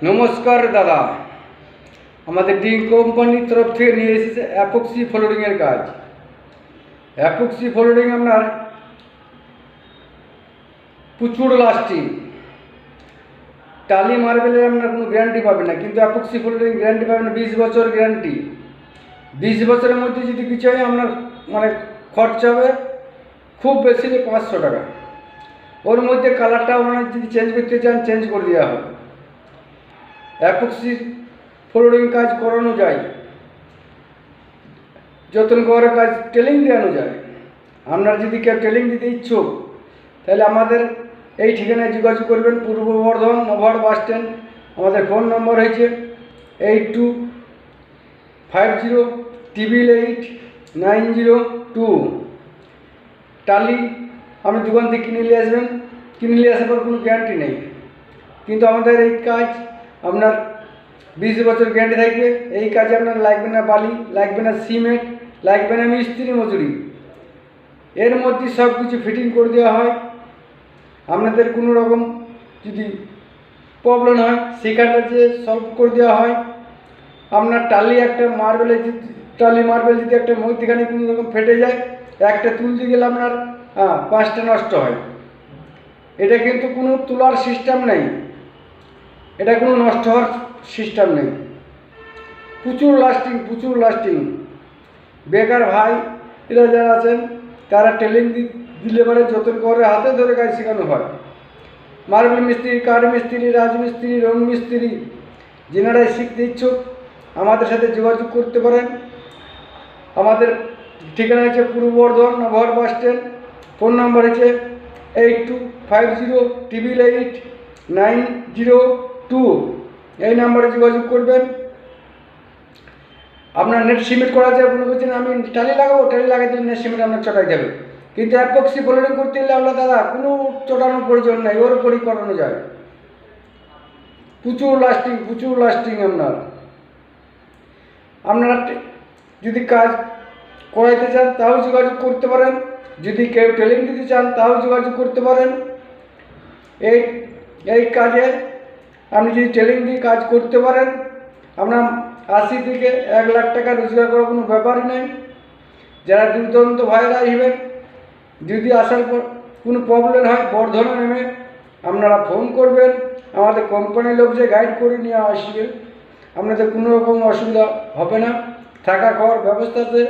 নমস্কার দাদা, আমাদের ডি কোম্পানির তরফ থেকে নিয়ে এসেছে অ্যাপক্সি ফ্লোরিংয়ের কাজ। অ্যাপক্সি ফ্লোরিং আপনার প্রচুর লাস্টিং। টালি মার্বেলের আপনার কোনো গ্যারান্টি পাবেন না, কিন্তু অ্যাপক্সি ফ্লোরিং গ্যারান্টি পাবেন না। 20 বছর গ্যারান্টি। 20 বছরের মধ্যে যদি কিছু হয় আপনার খরচা হবে খুব বেশি 500 টাকা। ওর মধ্যে কালারটা আপনার যদি চেঞ্জ করতে চান চেঞ্জ করে দেওয়া হবে। অ্যাপক্সি ফ্লোরিং কাজ করানো যায়, যত্ন করে কাজ টেলিং দেওয়ানো যায়। আপনার যদি কেউ টেলিং দিতে ইচ্ছুক তাহলে আমাদের এই ঠিকানায় যোগাযোগ করবেন। পূর্ব বর্ধমান নভার বাস স্ট্যান্ড। আমাদের ফোন নম্বর হয়েছে 8250888902। টালি আপনি দোকান থেকে কিনে নিয়ে আসবেন, কিনে নিয়ে আসার পর কোনো গ্যারান্টি নেই, কিন্তু আমাদের এই কাজ আপনার 20 বছর গ্যারান্টি থাকবে। এই কাজে আপনার লাগবে না বালি, লাগবে না সিমেন্ট, লাগবে না মিস্ত্রি মজুরি। এর মধ্যে সব কিছু ফিটিং করে দেওয়া হয়। আপনাদের কোনো রকম যদি প্রবলেম হয় সেখানটা যে সলভ করে দেওয়া হয়। আপনার টালি একটা টালি মার্বেল যদি একটা মধ্যখানে কোনো রকম ফেটে যায়, একটা তুলতে গেলে আপনার 5টা নষ্ট হয়। এটা কিন্তু কোনো তোলার সিস্টেম নেই, এটা কোনো নষ্ট হওয়ার সিস্টেম নেই। প্রচুর লাস্টিং। বেকার ভাই এরা যারা আছেন তারা টেলিং দিলে পরে যতন করে হাতে ধরে কাজ শেখানো হয়। মার্বেল মিস্ত্রি, কাঠ মিস্ত্রি, রাজমিস্ত্রি, রং মিস্ত্রি যেনারাই শিখতে ইচ্ছুক আমাদের সাথে যোগাযোগ করতে পারেন। আমাদের ঠিকানা হচ্ছে পূর্ব বর্ধমান নভার বাস স্ট্যান্ড। ফোন নাম্বার হচ্ছে 8250888902। এই নাম্বারে যোগাযোগ করবেন। আপনার নেট সিমেন্ট করা যায়, মনে করছেন আমি টালি লাগাবো, টালি লাগাই দিলে নেট সিমেন্ট আপনার চটাই যাবে। কিন্তু অ্যাপক্সি ফ্লোরিং করতে গেলে আপনার দাদা কোনো চটানোর প্রয়োজন নেই, ওর উপরই করানো যায়। প্রচুর লাস্টিং। আপনারা যদি কাজ করাইতে চান তাও যোগাযোগ করতে পারেন, যদি কেউ টেলিং দিতে চান তাও যোগাযোগ করতে পারেন। এই কাজে আপনি যদি টেলিং দিয়ে কাজ করতে পারেন আপনার 80 থেকে 1 লাখ টাকা রোজগার করার কোনো ব্যাপারই নেই। যারা দুর্দান্ত ভাইরা আসবেন, যদি আসার পর কোনো প্রবলেম হয় বর্ধমানে নেমে আপনারা ফোন করবেন, আমাদের কোম্পানির লোক যে গাইড করে নিয়ে আসবে। আপনাদের কোনো রকম অসুবিধা হবে না। থাকা খাওয়ার ব্যবস্থাতে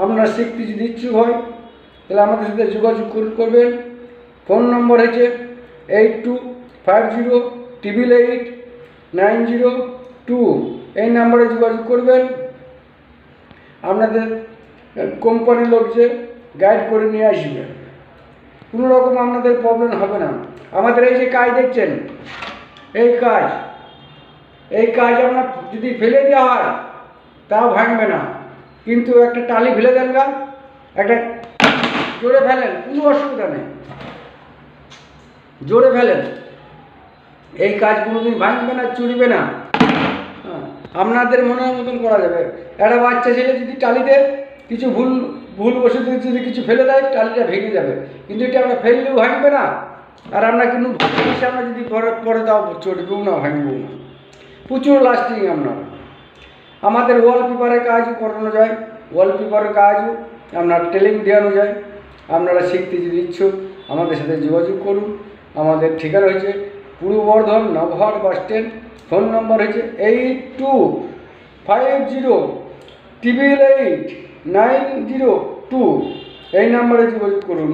আপনারা শিখতে যদি ইচ্ছুক হয় তাহলে আমাদের সাথে যোগাযোগ করবেন। ফোন নম্বর হচ্ছে 8250888902। এই নাম্বারে যোগাযোগ করবেন। আপনাদের কোম্পানির লোক যে গাইড করে নিয়ে আসবে, কোনো রকম আপনাদের প্রবলেম হবে না। আমাদের এই যে কাজ দেখছেন, এই কাজ আপনার যদি ফেলে দেওয়া হয় তাও ভাঙবে না, কিন্তু একটা টালি ফেলে দেন গা, একটা জোরে ফেলেন, কোনো অসুবিধা নেই, জোরে ফেলেন, এই কাজ কোনোদিন ভাঙবে না, চুরিবে না। আপনাদের মনের মতন করা যাবে। একটা বাচ্চা ছেলে যদি টালিতে কিছু ভুল বসে যদি কিছু ফেলে দেয় টালিটা ভেঙে যাবে, কিন্তু এটা আমরা ফেললেও ভাঙবে না। আর আমরা কিন্তু আমরা যদি পরে তাও চটবেও না, ভাঙবেও না। প্রচুর লাস্টিং। আমাদের ওয়ালপেপারের কাজও করানো যায়, ওয়ালপেপারের কাজও আপনার টেলিং দেওয়ানো যায়। আপনারা শিখতে যদি ইচ্ছুক আমাদের সাথে যোগাযোগ করুন। আমাদের ঠিকানা হয়েছে পূর্ব বর্ধমান নভার বাস স্ট্যান্ড। ফোন নম্বর হচ্ছে 8250888902। এই নাম্বারে যোগাযোগ করুন।